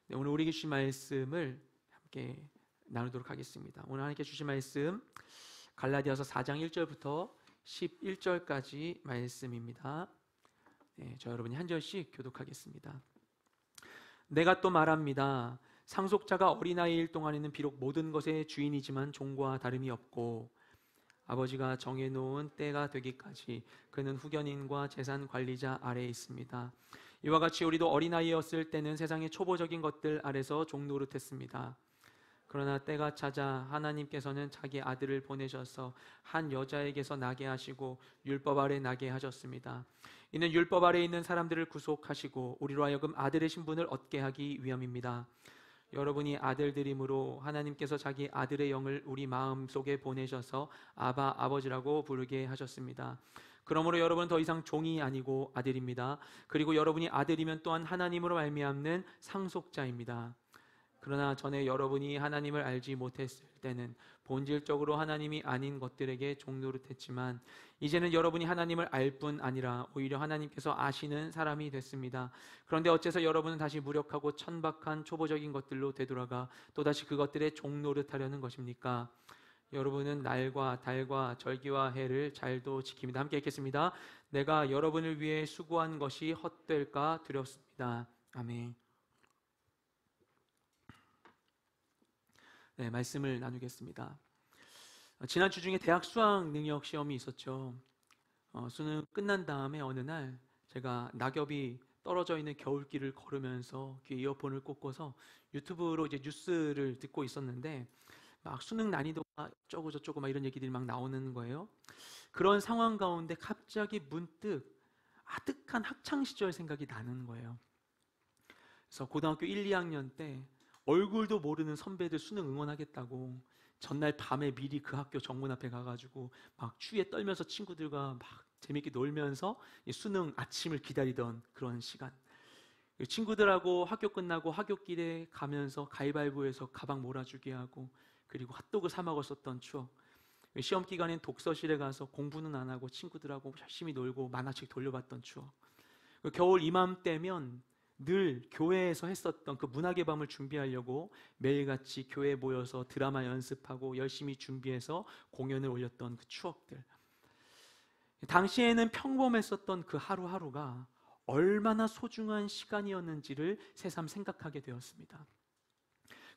네, 오늘 우리에게 주신 말씀을 함께 나누도록 하겠습니다. 오늘 하나님께 주신 말씀 갈라디아서 4장 1절부터 11절까지 말씀입니다. 네, 저 여러분이 한 절씩 교독하겠습니다. 내가 또 말합니다. 상속자가 어린아이일 동안에는 비록 모든 것의 주인이지만 종과 다름이 없고 아버지가 정해놓은 때가 되기까지 그는 후견인과 재산 관리자 아래에 있습니다. 이와 같이 우리도 어린아이였을 때는 세상의 초보적인 것들 아래서 종노릇했습니다. 그러나 때가 찾아 하나님께서는 자기 아들을 보내셔서 한 여자에게서 나게 하시고 율법 아래 나게 하셨습니다. 이는 율법 아래 있는 사람들을 구속하시고 우리로 하여금 아들의 신분을 얻게 하기 위함입니다. 여러분이 아들들이므로 하나님께서 자기 아들의 영을 우리 마음속에 보내셔서 아바 아버지라고 부르게 하셨습니다. 그러므로 여러분은 더 이상 종이 아니고 아들입니다. 그리고 여러분이 아들이면 또한 하나님으로 말미암는 상속자입니다. 그러나 전에 여러분이 하나님을 알지 못했을 때는 본질적으로 하나님이 아닌 것들에게 종노릇했지만 이제는 여러분이 하나님을 알 뿐 아니라 오히려 하나님께서 아시는 사람이 됐습니다. 그런데 어째서 여러분은 다시 무력하고 천박한 초보적인 것들로 되돌아가 또다시 그것들에 종노릇하려는 것입니까? 여러분은 날과 달과 절기와 해를 잘도 지킵니다. 함께 읽겠습니다. 내가 여러분을 위해 수고한 것이 헛될까 두렵습니다. 아멘. 네, 말씀을 나누겠습니다. 지난 주 중에 대학 수학 능력 시험이 있었죠. 수능 끝난 다음에 어느 날 제가 낙엽이 떨어져 있는 겨울길을 걸으면서 귀에 이어폰을 꽂고서 유튜브로 이제 뉴스를 듣고 있었는데 막 수능 난이도가 어쩌고 저쩌고 막 이런 얘기들이 막 나오는 거예요. 그런 상황 가운데 갑자기 문득 아득한 학창 시절 생각이 나는 거예요. 그래서 고등학교 1, 2학년 때 얼굴도 모르는 선배들 수능 응원하겠다고 전날 밤에 미리 그 학교 정문 앞에 가가지고 막 추위에 떨면서 친구들과 막 재밌게 놀면서 수능 아침을 기다리던 그런 시간. 친구들하고 학교 끝나고 학교길에 가면서 가위바위보해서 가방 몰아주게 하고 그리고 핫도그 사 먹었었던 추억. 시험 기간엔 독서실에 가서 공부는 안 하고 친구들하고 열심히 놀고 만화책 돌려봤던 추억. 겨울 이맘때면 늘 교회에서 했었던 그 문학의 밤을 준비하려고 매일같이 교회에 모여서 드라마 연습하고 열심히 준비해서 공연을 올렸던 그 추억들. 당시에는 평범했었던 그 하루하루가 얼마나 소중한 시간이었는지를 새삼 생각하게 되었습니다.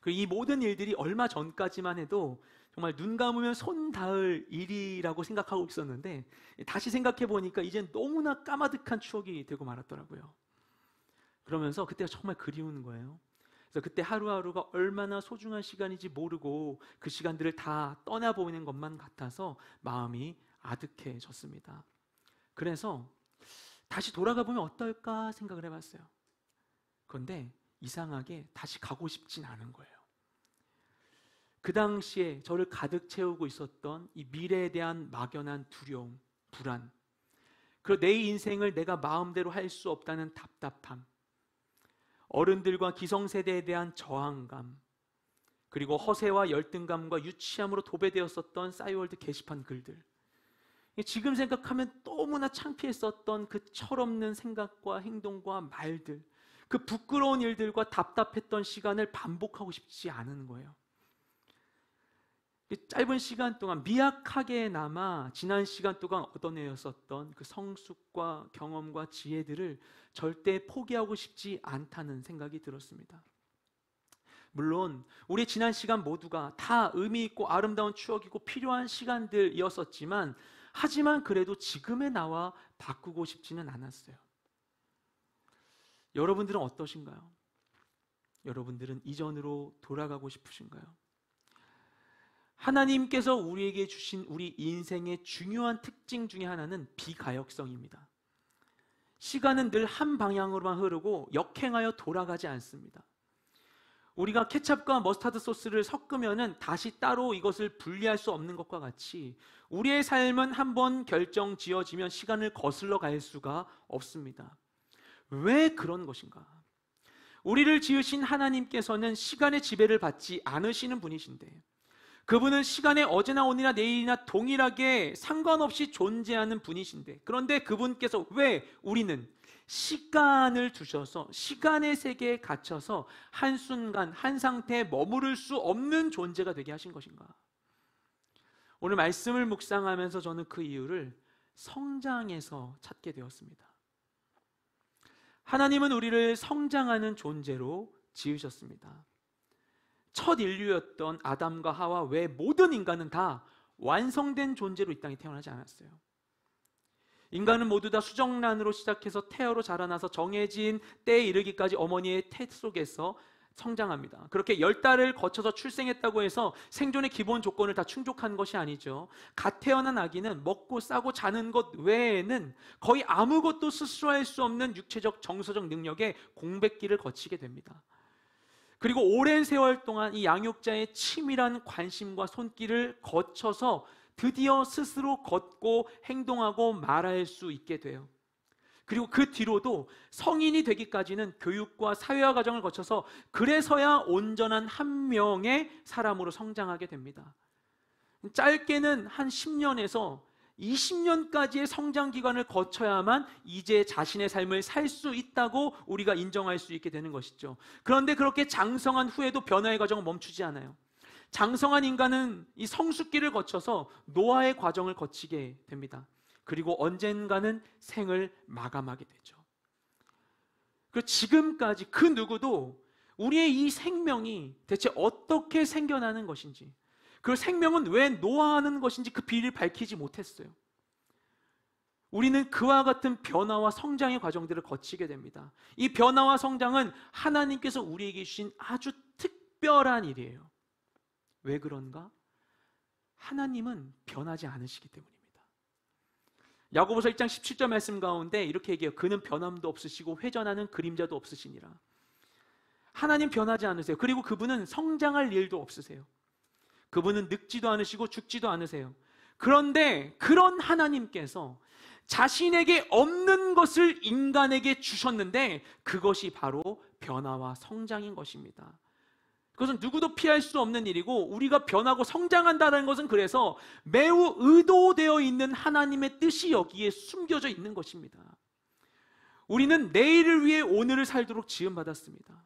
이 모든 일들이 얼마 전까지만 해도 정말 눈 감으면 손 닿을 일이라고 생각하고 있었는데 다시 생각해 보니까 이젠 너무나 까마득한 추억이 되고 말았더라고요. 그러면서 그때가 정말 그리운 거예요. 그래서 그때 하루하루가 얼마나 소중한 시간인지 모르고 그 시간들을 다 떠나보내는 것만 같아서 마음이 아득해졌습니다. 그래서 다시 돌아가 보면 어떨까 생각을 해봤어요. 그런데 이상하게 다시 가고 싶진 않은 거예요. 그 당시에 저를 가득 채우고 있었던 이 미래에 대한 막연한 두려움, 불안, 그리고 내 인생을 내가 마음대로 할 수 없다는 답답함, 어른들과 기성세대에 대한 저항감, 그리고 허세와 열등감과 유치함으로 도배되었었던 싸이월드 게시판 글들. 지금 생각하면 너무나 창피했었던 그 철없는 생각과 행동과 말들, 그 부끄러운 일들과 답답했던 시간을 반복하고 싶지 않은 거예요. 짧은 시간 동안 미약하게나마 지난 시간 동안 얻어내었었던 그 성숙과 경험과 지혜들을 절대 포기하고 싶지 않다는 생각이 들었습니다. 물론 우리 지난 시간 모두가 다 의미 있고 아름다운 추억이고 필요한 시간들이었었지만 하지만 그래도 지금의 나와 바꾸고 싶지는 않았어요. 여러분들은 어떠신가요? 여러분들은 이전으로 돌아가고 싶으신가요? 하나님께서 우리에게 주신 우리 인생의 중요한 특징 중에 하나는 비가역성입니다. 시간은 늘 한 방향으로만 흐르고 역행하여 돌아가지 않습니다. 우리가 케첩과 머스타드 소스를 섞으면 다시 따로 이것을 분리할 수 없는 것과 같이 우리의 삶은 한번 결정 지어지면 시간을 거슬러 갈 수가 없습니다. 왜 그런 것인가? 우리를 지으신 하나님께서는 시간의 지배를 받지 않으시는 분이신데 그분은 시간에 어제나 오늘이나 내일이나 동일하게 상관없이 존재하는 분이신데 그런데 그분께서 왜 우리는 시간을 주셔서 시간의 세계에 갇혀서 한순간 한 상태에 머무를 수 없는 존재가 되게 하신 것인가? 오늘 말씀을 묵상하면서 저는 그 이유를 성장에서 찾게 되었습니다. 하나님은 우리를 성장하는 존재로 지으셨습니다. 첫 인류였던 아담과 하와 외 모든 인간은 다 완성된 존재로 이 땅에 태어나지 않았어요. 인간은 모두 다 수정란으로 시작해서 태아로 자라나서 정해진 때에 이르기까지 어머니의 태 속에서 성장합니다. 그렇게 10달을 거쳐서 출생했다고 해서 생존의 기본 조건을 다 충족한 것이 아니죠. 갓 태어난 아기는 먹고 싸고 자는 것 외에는 거의 아무것도 스스로 할 수 없는 육체적 정서적 능력의 공백기를 거치게 됩니다. 그리고 오랜 세월 동안 이 양육자의 치밀한 관심과 손길을 거쳐서 드디어 스스로 걷고 행동하고 말할 수 있게 돼요. 그리고 그 뒤로도 성인이 되기까지는 교육과 사회화 과정을 거쳐서 그래서야 온전한 한 명의 사람으로 성장하게 됩니다. 짧게는 한 10년에서 20년까지의 성장 기간을 거쳐야만 이제 자신의 삶을 살 수 있다고 우리가 인정할 수 있게 되는 것이죠. 그런데 그렇게 장성한 후에도 변화의 과정은 멈추지 않아요. 장성한 인간은 이 성숙기를 거쳐서 노화의 과정을 거치게 됩니다. 그리고 언젠가는 생을 마감하게 되죠. 그리고 지금까지 그 누구도 우리의 이 생명이 대체 어떻게 생겨나는 것인지, 그 생명은 왜 노화하는 것인지 그 비밀을 밝히지 못했어요. 우리는 그와 같은 변화와 성장의 과정들을 거치게 됩니다. 이 변화와 성장은 하나님께서 우리에게 주신 아주 특별한 일이에요. 왜 그런가? 하나님은 변하지 않으시기 때문입니다. 야고보서 1장 17절 말씀 가운데 이렇게 얘기해요. 그는 변함도 없으시고 회전하는 그림자도 없으시니라. 하나님 변하지 않으세요. 그리고 그분은 성장할 일도 없으세요. 그분은 늙지도 않으시고 죽지도 않으세요. 그런데 그런 하나님께서 자신에게 없는 것을 인간에게 주셨는데 그것이 바로 변화와 성장인 것입니다. 그것은 누구도 피할 수 없는 일이고 우리가 변하고 성장한다는 것은 그래서 매우 의도되어 있는 하나님의 뜻이 여기에 숨겨져 있는 것입니다. 우리는 내일을 위해 오늘을 살도록 지음받았습니다.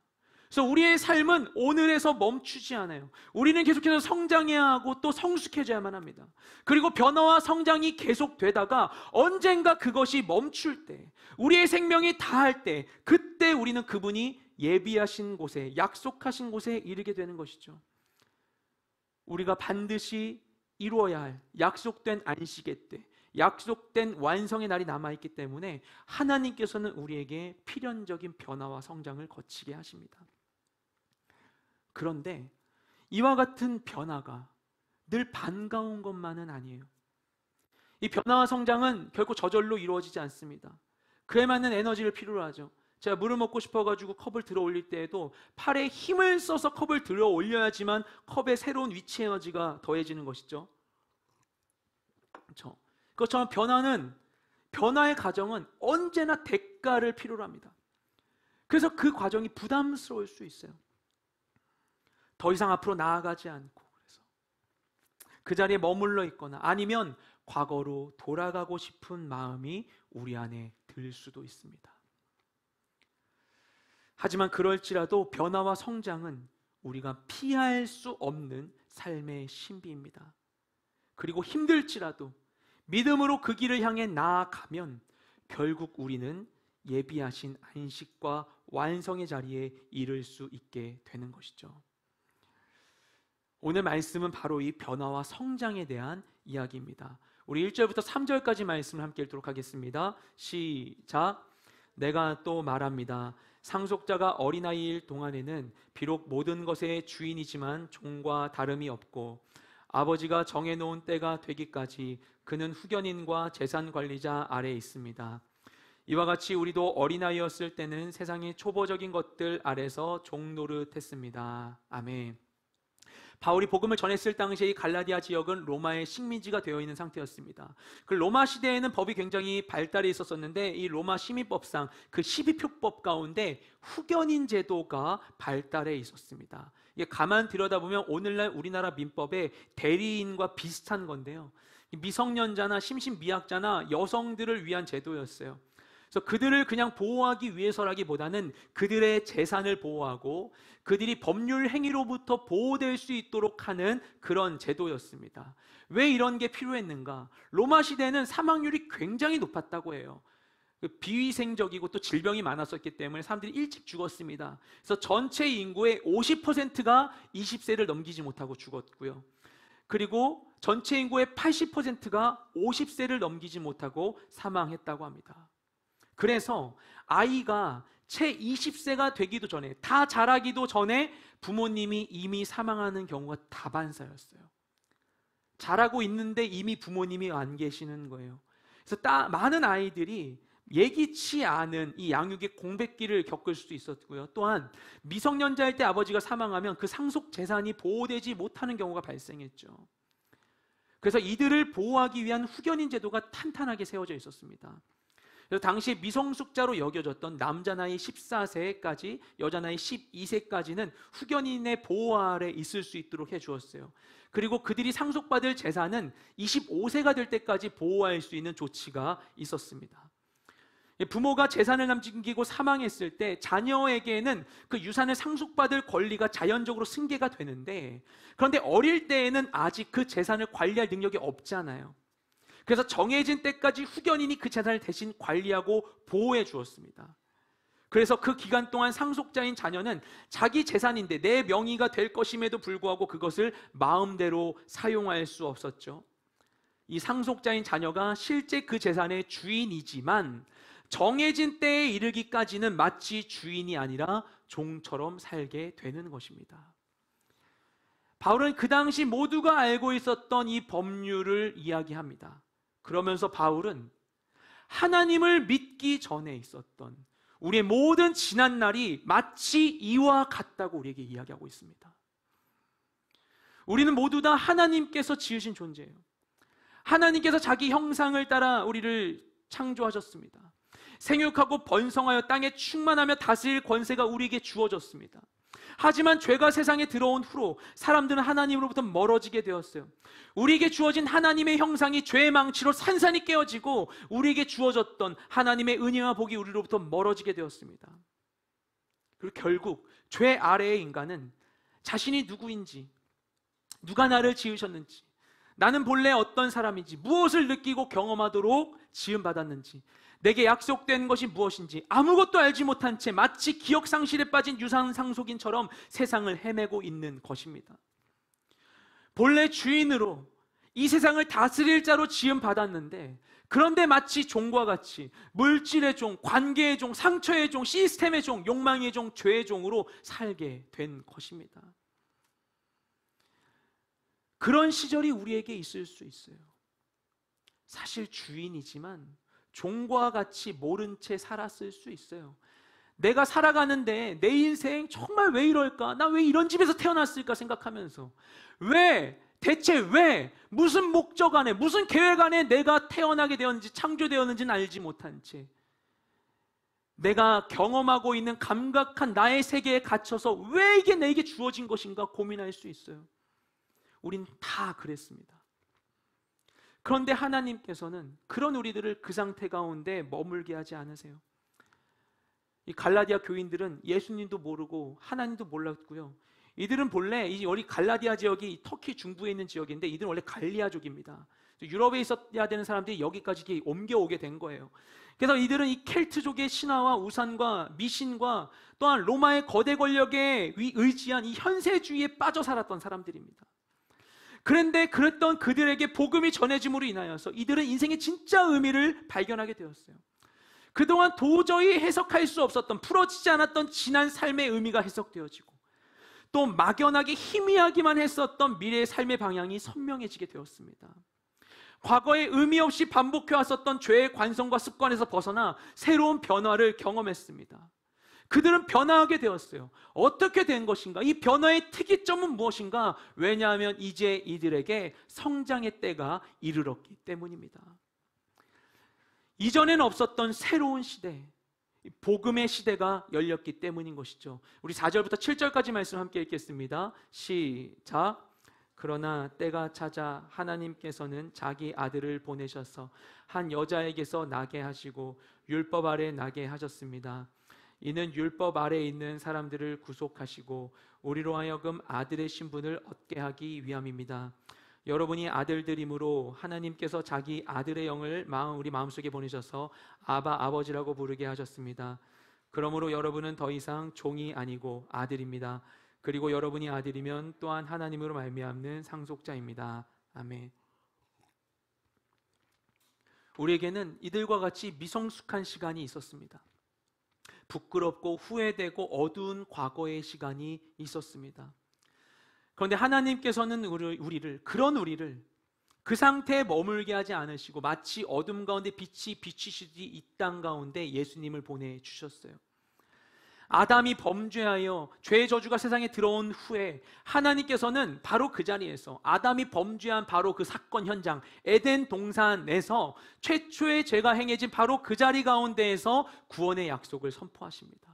그래서 우리의 삶은 오늘에서 멈추지 않아요. 우리는 계속해서 성장해야 하고 또 성숙해져야만 합니다. 그리고 변화와 성장이 계속되다가 언젠가 그것이 멈출 때, 우리의 생명이 다할 때, 그때 우리는 그분이 예비하신 곳에, 약속하신 곳에 이르게 되는 것이죠. 우리가 반드시 이루어야 할 약속된 안식의 때, 약속된 완성의 날이 남아있기 때문에 하나님께서는 우리에게 필연적인 변화와 성장을 거치게 하십니다. 그런데 이와 같은 변화가 늘 반가운 것만은 아니에요. 이 변화와 성장은 결코 저절로 이루어지지 않습니다. 그에 맞는 에너지를 필요로 하죠. 제가 물을 먹고 싶어가지고 컵을 들어 올릴 때에도 팔에 힘을 써서 컵을 들어 올려야지만 컵에 새로운 위치 에너지가 더해지는 것이죠. 그렇죠? 그것처럼 변화의 과정은 언제나 대가를 필요로 합니다. 그래서 그 과정이 부담스러울 수 있어요. 더 이상 앞으로 나아가지 않고 그래서 그 자리에 머물러 있거나 아니면 과거로 돌아가고 싶은 마음이 우리 안에 들 수도 있습니다. 하지만 그럴지라도 변화와 성장은 우리가 피할 수 없는 삶의 신비입니다. 그리고 힘들지라도 믿음으로 그 길을 향해 나아가면 결국 우리는 예비하신 안식과 완성의 자리에 이를 수 있게 되는 것이죠. 오늘 말씀은 바로 이 변화와 성장에 대한 이야기입니다. 우리 1절부터 3절까지 말씀을 함께 읽도록 하겠습니다. 시작. 내가 또 말합니다. 상속자가 어린아이일 동안에는 비록 모든 것의 주인이지만 종과 다름이 없고 아버지가 정해놓은 때가 되기까지 그는 후견인과 재산관리자 아래에 있습니다. 이와 같이 우리도 어린아이였을 때는 세상의 초보적인 것들 아래서 종 노릇했습니다. 아멘. 바울이 복음을 전했을 당시에 이 갈라디아 지역은 로마의 식민지가 되어 있는 상태였습니다. 그 로마 시대에는 법이 굉장히 발달해 있었는데 이 로마 시민법상 그 12표법 가운데 후견인 제도가 발달해 있었습니다. 이게 가만 들여다보면 오늘날 우리나라 민법의 대리인과 비슷한 건데요. 미성년자나 심신미약자나 여성들을 위한 제도였어요. 그래서 그들을 그냥 보호하기 위해서라기보다는 그들의 재산을 보호하고 그들이 법률 행위로부터 보호될 수 있도록 하는 그런 제도였습니다. 왜 이런 게 필요했는가? 로마 시대는 사망률이 굉장히 높았다고 해요. 비위생적이고 또 질병이 많았었기 때문에 사람들이 일찍 죽었습니다. 그래서 전체 인구의 50%가 20세를 넘기지 못하고 죽었고요. 그리고 전체 인구의 80%가 50세를 넘기지 못하고 사망했다고 합니다. 그래서 아이가 채 20세가 되기도 전에, 다 자라기도 전에 부모님이 이미 사망하는 경우가 다반사였어요. 자라고 있는데 이미 부모님이 안 계시는 거예요. 그래서 많은 아이들이 예기치 않은 이 양육의 공백기를 겪을 수도 있었고요. 또한 미성년자일 때 아버지가 사망하면 그 상속 재산이 보호되지 못하는 경우가 발생했죠. 그래서 이들을 보호하기 위한 후견인 제도가 탄탄하게 세워져 있었습니다. 그래서 당시 미성숙자로 여겨졌던 남자 나이 14세까지 여자 나이 12세까지는 후견인의 보호 아래 있을 수 있도록 해주었어요. 그리고 그들이 상속받을 재산은 25세가 될 때까지 보호할 수 있는 조치가 있었습니다. 부모가 재산을 남기고 사망했을 때 자녀에게는 그 유산을 상속받을 권리가 자연적으로 승계가 되는데, 그런데 어릴 때에는 아직 그 재산을 관리할 능력이 없잖아요. 그래서 정해진 때까지 후견인이 그 재산을 대신 관리하고 보호해 주었습니다. 그래서 그 기간 동안 상속자인 자녀는 자기 재산인데 내 명의가 될 것임에도 불구하고 그것을 마음대로 사용할 수 없었죠. 이 상속자인 자녀가 실제 그 재산의 주인이지만 정해진 때에 이르기까지는 마치 주인이 아니라 종처럼 살게 되는 것입니다. 바울은 그 당시 모두가 알고 있었던 이 법률을 이야기합니다. 그러면서 바울은 하나님을 믿기 전에 있었던 우리의 모든 지난 날이 마치 이와 같다고 우리에게 이야기하고 있습니다. 우리는 모두 다 하나님께서 지으신 존재예요. 하나님께서 자기 형상을 따라 우리를 창조하셨습니다. 생육하고 번성하여 땅에 충만하며 다스릴 권세가 우리에게 주어졌습니다. 하지만 죄가 세상에 들어온 후로 사람들은 하나님으로부터 멀어지게 되었어요. 우리에게 주어진 하나님의 형상이 죄의 망치로 산산이 깨어지고 우리에게 주어졌던 하나님의 은혜와 복이 우리로부터 멀어지게 되었습니다. 그리고 결국 죄 아래의 인간은 자신이 누구인지, 누가 나를 지으셨는지, 나는 본래 어떤 사람인지, 무엇을 느끼고 경험하도록 지음받았는지, 내게 약속된 것이 무엇인지 아무것도 알지 못한 채 마치 기억상실에 빠진 유산상속인처럼 세상을 헤매고 있는 것입니다. 본래 주인으로 이 세상을 다스릴 자로 지음받았는데, 그런데 마치 종과 같이 물질의 종, 관계의 종, 상처의 종, 시스템의 종, 욕망의 종, 죄의 종으로 살게 된 것입니다. 그런 시절이 우리에게 있을 수 있어요. 사실 주인이지만 종과 같이 모른 채 살았을 수 있어요. 내가 살아가는데 내 인생 정말 왜 이럴까? 나 왜 이런 집에서 태어났을까 생각하면서 대체 왜 무슨 목적 안에 무슨 계획 안에 내가 태어나게 되었는지 창조되었는지는 알지 못한 채 내가 경험하고 있는 감각한 나의 세계에 갇혀서 왜 이게 내게 주어진 것인가 고민할 수 있어요. 우린 다 그랬습니다. 그런데 하나님께서는 그런 우리들을 그 상태 가운데 머물게 하지 않으세요. 이 갈라디아 교인들은 예수님도 모르고 하나님도 몰랐고요. 이들은 본래 이 갈라디아 지역이 터키 중부에 있는 지역인데 이들은 원래 갈리아족입니다. 유럽에 있어야 되는 사람들이 여기까지 옮겨오게 된 거예요. 그래서 이들은 이 켈트족의 신화와 우상과 미신과 또한 로마의 거대 권력에 의지한 이 현세주의에 빠져 살았던 사람들입니다. 그런데 그랬던 그들에게 복음이 전해짐으로 인하여서 이들은 인생의 진짜 의미를 발견하게 되었어요. 그동안 도저히 해석할 수 없었던, 풀어지지 않았던 지난 삶의 의미가 해석되어지고 또 막연하게 희미하기만 했었던 미래의 삶의 방향이 선명해지게 되었습니다. 과거에 의미 없이 반복해왔었던 죄의 관성과 습관에서 벗어나 새로운 변화를 경험했습니다. 그들은 변화하게 되었어요. 어떻게 된 것인가? 이 변화의 특이점은 무엇인가? 왜냐하면 이제 이들에게 성장의 때가 이르렀기 때문입니다. 이전에는 없었던 새로운 시대, 복음의 시대가 열렸기 때문인 것이죠. 우리 4절부터 7절까지 말씀 함께 읽겠습니다. 시작. 그러나 때가 찾아 하나님께서는 자기 아들을 보내셔서 한 여자에게서 나게 하시고 율법 아래 나게 하셨습니다. 이는 율법 아래에 있는 사람들을 구속하시고 우리로 하여금 아들의 신분을 얻게 하기 위함입니다. 여러분이 아들들이므로 하나님께서 자기 아들의 영을 우리 마음속에 보내셔서 아바 아버지라고 부르게 하셨습니다. 그러므로 여러분은 더 이상 종이 아니고 아들입니다. 그리고 여러분이 아들이면 또한 하나님으로 말미암는 상속자입니다. 아멘. 우리에게는 이들과 같이 미성숙한 시간이 있었습니다. 부끄럽고 후회되고 어두운 과거의 시간이 있었습니다. 그런데 하나님께서는 우리를 그 상태에 머물게 하지 않으시고 마치 어둠 가운데 빛이 비치시듯이 이 땅 가운데 예수님을 보내주셨어요. 아담이 범죄하여 죄의 저주가 세상에 들어온 후에 하나님께서는 바로 그 자리에서 아담이 범죄한 바로 그 사건 현장 에덴 동산에서 최초의 죄가 행해진 바로 그 자리 가운데에서 구원의 약속을 선포하십니다.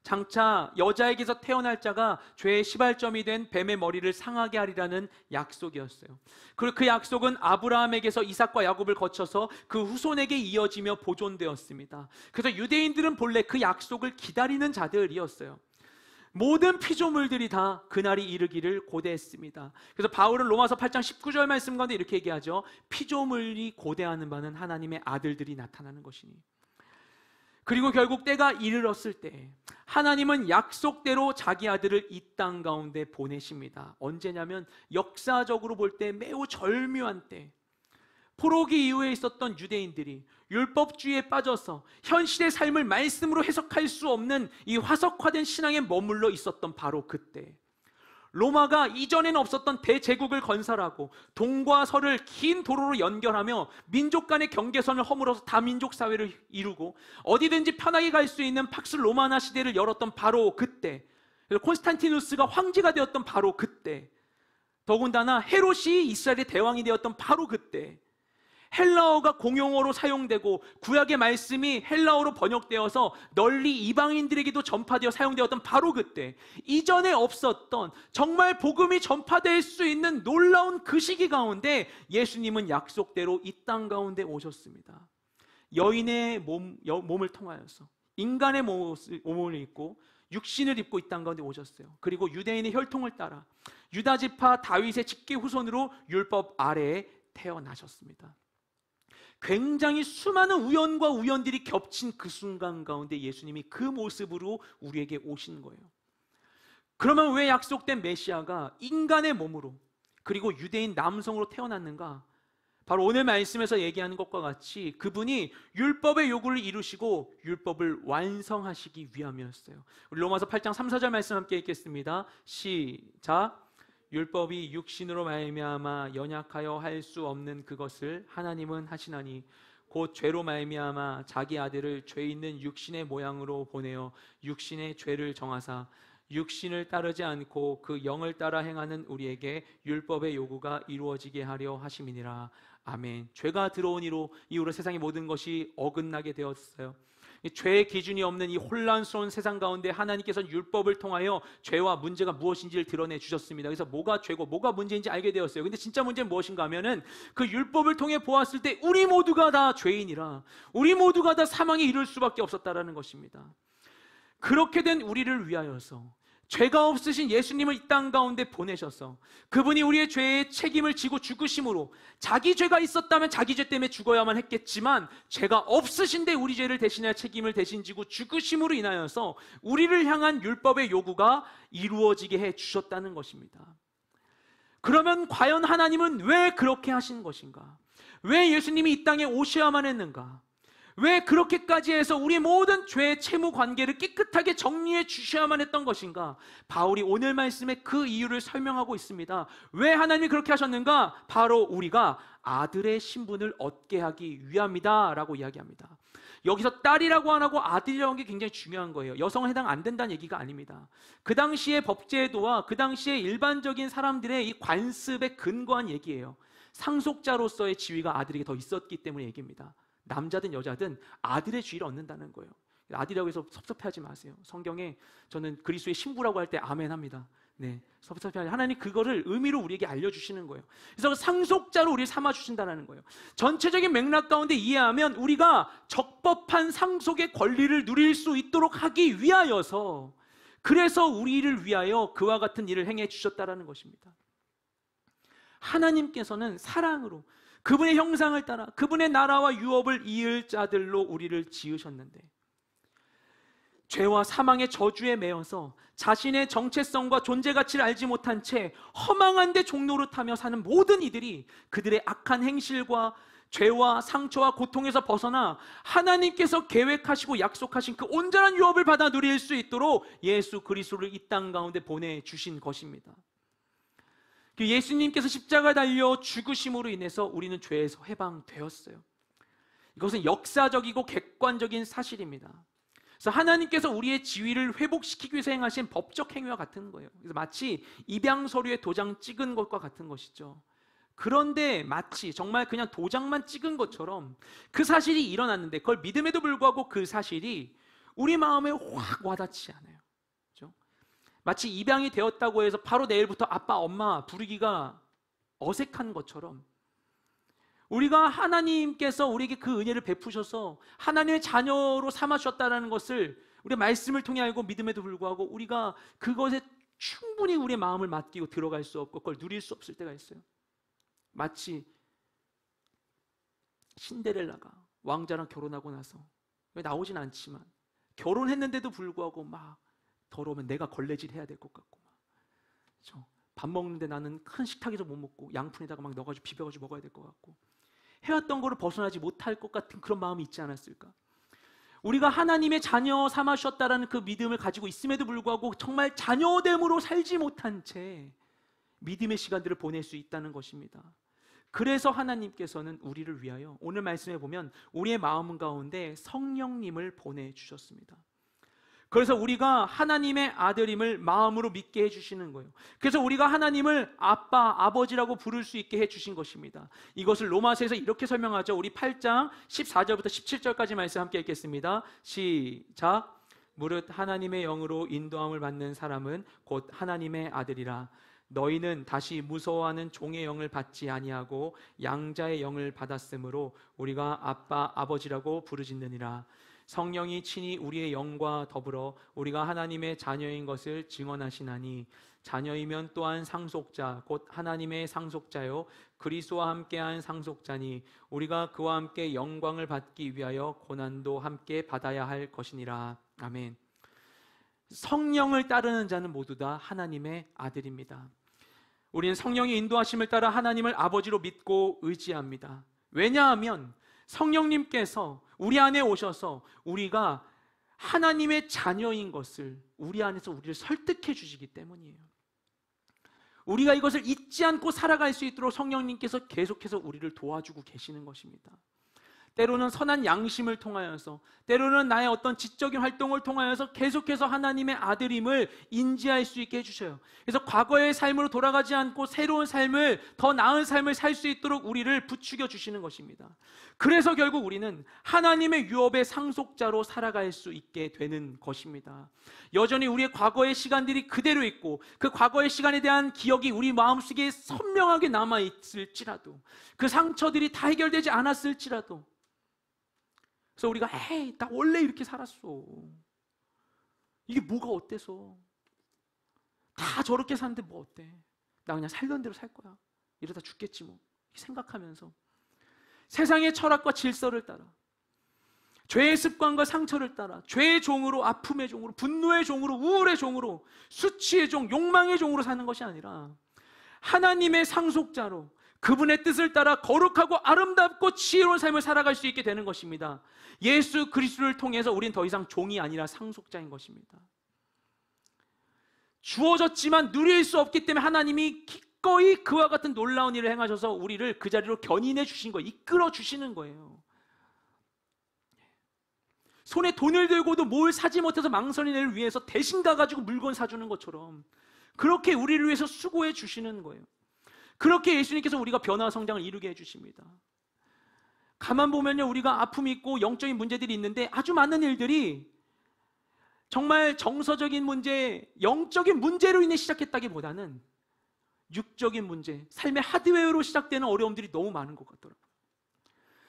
장차 여자에게서 태어날 자가 죄의 시발점이 된 뱀의 머리를 상하게 하리라는 약속이었어요. 그리고 그 약속은 아브라함에게서 이삭과 야곱을 거쳐서 그 후손에게 이어지며 보존되었습니다. 그래서 유대인들은 본래 그 약속을 기다리는 자들이었어요. 모든 피조물들이 다 그날이 이르기를 고대했습니다. 그래서 바울은 로마서 8장 19절 말씀 가운데 이렇게 얘기하죠. 피조물이 고대하는 바는 하나님의 아들들이 나타나는 것이니. 그리고 결국 때가 이르렀을 때 하나님은 약속대로 자기 아들을 이 땅 가운데 보내십니다. 언제냐면 역사적으로 볼 때 매우 절묘한 때, 포로기 이후에 있었던 유대인들이 율법주의에 빠져서 현실의 삶을 말씀으로 해석할 수 없는 이 화석화된 신앙에 머물러 있었던 바로 그때, 로마가 이전에는 없었던 대제국을 건설하고 동과 서를 긴 도로로 연결하며 민족 간의 경계선을 허물어서 다민족 사회를 이루고 어디든지 편하게 갈 수 있는 팍스 로마나 시대를 열었던 바로 그때, 콘스탄티누스가 황제가 되었던 바로 그때, 더군다나 헤롯이 이스라엘의 대왕이 되었던 바로 그때, 헬라어가 공용어로 사용되고 구약의 말씀이 헬라어로 번역되어서 널리 이방인들에게도 전파되어 사용되었던 바로 그때, 이전에 없었던 정말 복음이 전파될 수 있는 놀라운 그 시기 가운데 예수님은 약속대로 이 땅 가운데 오셨습니다. 여인의 몸을 통하여서 인간의 몸을 입고 육신을 입고 이 땅 가운데 오셨어요. 그리고 유대인의 혈통을 따라 유다지파 다윗의 직계 후손으로 율법 아래에 태어나셨습니다. 굉장히 수많은 우연과 우연들이 겹친 그 순간 가운데 예수님이 그 모습으로 우리에게 오신 거예요. 그러면 왜 약속된 메시아가 인간의 몸으로 그리고 유대인 남성으로 태어났는가? 바로 오늘 말씀에서 얘기하는 것과 같이 그분이 율법의 요구를 이루시고 율법을 완성하시기 위함이었어요. 우리 로마서 8장 3, 4절 말씀 함께 읽겠습니다. 시작. 율법이 육신으로 말미암아 연약하여 할 수 없는 그것을 하나님은 하시나니 곧 죄로 말미암아 자기 아들을 죄 있는 육신의 모양으로 보내어 육신의 죄를 정하사 육신을 따르지 않고 그 영을 따라 행하는 우리에게 율법의 요구가 이루어지게 하려 하심이니라. 아멘. 죄가 들어온 이후로 세상의 모든 것이 어긋나게 되었어요. 죄의 기준이 없는 이 혼란스러운 세상 가운데 하나님께서는 율법을 통하여 죄와 문제가 무엇인지를 드러내 주셨습니다. 그래서 뭐가 죄고 뭐가 문제인지 알게 되었어요. 근데 진짜 문제는 무엇인가 하면은 그 율법을 통해 보았을 때 우리 모두가 다 죄인이라, 우리 모두가 다 사망에 이를 수밖에 없었다라는 것입니다. 그렇게 된 우리를 위하여서 죄가 없으신 예수님을 이 땅 가운데 보내셔서 그분이 우리의 죄의 책임을 지고 죽으심으로, 자기 죄가 있었다면 자기 죄 때문에 죽어야만 했겠지만 죄가 없으신데 우리 죄를 대신할 책임을 대신 지고 죽으심으로 인하여서 우리를 향한 율법의 요구가 이루어지게 해 주셨다는 것입니다. 그러면 과연 하나님은 왜 그렇게 하신 것인가? 왜 예수님이 이 땅에 오셔야만 했는가? 왜 그렇게까지 해서 우리 모든 죄의 채무 관계를 깨끗하게 정리해 주셔야만 했던 것인가? 바울이 오늘 말씀에 그 이유를 설명하고 있습니다. 왜 하나님이 그렇게 하셨는가? 바로 우리가 아들의 신분을 얻게 하기 위함이다 라고 이야기합니다. 여기서 딸이라고 안 하고 아들이라고 하는 게 굉장히 중요한 거예요. 여성은 해당 안 된다는 얘기가 아닙니다. 그 당시의 법제도와 그 당시의 일반적인 사람들의 이 관습에 근거한 얘기예요. 상속자로서의 지위가 아들에게 더 있었기 때문에 얘기입니다. 남자든 여자든 아들의 지위를 얻는다는 거예요. 아들이라고 해서 섭섭해하지 마세요. 성경에 저는 그리스도의 신부라고 할 때 아멘 합니다. 네, 하나님 그거를 의미로 우리에게 알려주시는 거예요. 그래서 상속자로 우리를 삼아주신다는 거예요. 전체적인 맥락 가운데 이해하면 우리가 적법한 상속의 권리를 누릴 수 있도록 하기 위하여서, 그래서 우리를 위하여 그와 같은 일을 행해 주셨다는 것입니다. 하나님께서는 사랑으로 그분의 형상을 따라 그분의 나라와 유업을 이을 자들로 우리를 지으셨는데, 죄와 사망의 저주에 매여서 자신의 정체성과 존재 가치를 알지 못한 채 허망한 데 종노릇하며 사는 모든 이들이 그들의 악한 행실과 죄와 상처와 고통에서 벗어나 하나님께서 계획하시고 약속하신 그 온전한 유업을 받아 누릴 수 있도록 예수 그리스도를 이 땅 가운데 보내주신 것입니다. 예수님께서 십자가에 달려 죽으심으로 인해서 우리는 죄에서 해방되었어요. 이것은 역사적이고 객관적인 사실입니다. 그래서 하나님께서 우리의 지위를 회복시키기 위해서 행하신 법적 행위와 같은 거예요. 그래서 마치 입양 서류에 도장 찍은 것과 같은 것이죠. 그런데 마치 정말 그냥 도장만 찍은 것처럼 그 사실이 일어났는데, 그걸 믿음에도 불구하고 그 사실이 우리 마음에 확 와닿지 않아요. 그렇죠? 마치 입양이 되었다고 해서 바로 내일부터 아빠, 엄마 부르기가 어색한 것처럼, 우리가 하나님께서 우리에게 그 은혜를 베푸셔서 하나님의 자녀로 삼아주셨다는 것을 우리 말씀을 통해 알고 믿음에도 불구하고 우리가 그것에 충분히 우리의 마음을 맡기고 들어갈 수 없고 그걸 누릴 수 없을 때가 있어요. 마치 신데렐라가 왕자랑 결혼하고 나서, 왜 나오진 않지만 결혼했는데도 불구하고 막 더러우면 내가 걸레질 해야 될 것 같고, 그렇죠? 밥 먹는데 나는 큰 식탁에서 못 먹고 양푼에다가 막 넣어가지고 비벼가지고 먹어야 될 것 같고, 해왔던 거를 벗어나지 못할 것 같은 그런 마음이 있지 않았을까? 우리가 하나님의 자녀 삼아주셨다라는 그 믿음을 가지고 있음에도 불구하고 정말 자녀됨으로 살지 못한 채 믿음의 시간들을 보낼 수 있다는 것입니다. 그래서 하나님께서는 우리를 위하여 오늘 말씀에 보면 우리의 마음 가운데 성령님을 보내주셨습니다. 그래서 우리가 하나님의 아들임을 마음으로 믿게 해주시는 거예요. 그래서 우리가 하나님을 아빠, 아버지라고 부를 수 있게 해주신 것입니다. 이것을 로마서에서 이렇게 설명하죠. 우리 8장 14절부터 17절까지 말씀 함께 읽겠습니다. 시작. 무릇 하나님의 영으로 인도함을 받는 사람은 곧 하나님의 아들이라. 너희는 다시 무서워하는 종의 영을 받지 아니하고 양자의 영을 받았으므로 우리가 아빠, 아버지라고 부르짖느니라. 성령이 친히 우리의 영과 더불어 우리가 하나님의 자녀인 것을 증언하시나니, 자녀이면 또한 상속자 곧 하나님의 상속자요 그리스도와 함께한 상속자니, 우리가 그와 함께 영광을 받기 위하여 고난도 함께 받아야 할 것이니라. 아멘. 성령을 따르는 자는 모두 다 하나님의 아들입니다. 우리는 성령의 인도하심을 따라 하나님을 아버지로 믿고 의지합니다. 왜냐하면 성령님께서 우리 안에 오셔서 우리가 하나님의 자녀인 것을 우리 안에서 우리를 설득해 주시기 때문이에요. 우리가 이것을 잊지 않고 살아갈 수 있도록 성령님께서 계속해서 우리를 도와주고 계시는 것입니다. 때로는 선한 양심을 통하여서, 때로는 나의 어떤 지적인 활동을 통하여서 계속해서 하나님의 아들임을 인지할 수 있게 해주셔요. 그래서 과거의 삶으로 돌아가지 않고 새로운 삶을, 더 나은 삶을 살 수 있도록 우리를 부추겨 주시는 것입니다. 그래서 결국 우리는 하나님의 유업의 상속자로 살아갈 수 있게 되는 것입니다. 여전히 우리의 과거의 시간들이 그대로 있고 그 과거의 시간에 대한 기억이 우리 마음속에 선명하게 남아있을지라도, 그 상처들이 다 해결되지 않았을지라도, 그래서 우리가 에이 나 원래 이렇게 살았어, 이게 뭐가 어때서, 다 저렇게 사는데 뭐 어때, 나 그냥 살던 대로 살 거야, 이러다 죽겠지 뭐, 생각하면서 세상의 철학과 질서를 따라, 죄의 습관과 상처를 따라 죄의 종으로, 아픔의 종으로, 분노의 종으로, 우울의 종으로, 수치의 종, 욕망의 종으로 사는 것이 아니라 하나님의 상속자로 그분의 뜻을 따라 거룩하고 아름답고 지혜로운 삶을 살아갈 수 있게 되는 것입니다. 예수 그리스도를 통해서 우린 더 이상 종이 아니라 상속자인 것입니다. 주어졌지만 누릴 수 없기 때문에 하나님이 기꺼이 그와 같은 놀라운 일을 행하셔서 우리를 그 자리로 견인해 주신 거예요. 이끌어 주시는 거예요. 손에 돈을 들고도 뭘 사지 못해서 망설이는 애를 위해서 대신 가가지고 물건 사주는 것처럼 그렇게 우리를 위해서 수고해 주시는 거예요. 그렇게 예수님께서 우리가 변화와 성장을 이루게 해주십니다. 가만 보면요, 우리가 아픔이 있고 영적인 문제들이 있는데 아주 많은 일들이 정말 정서적인 문제, 영적인 문제로 인해 시작했다기보다는 육적인 문제, 삶의 하드웨어로 시작되는 어려움들이 너무 많은 것 같더라고요.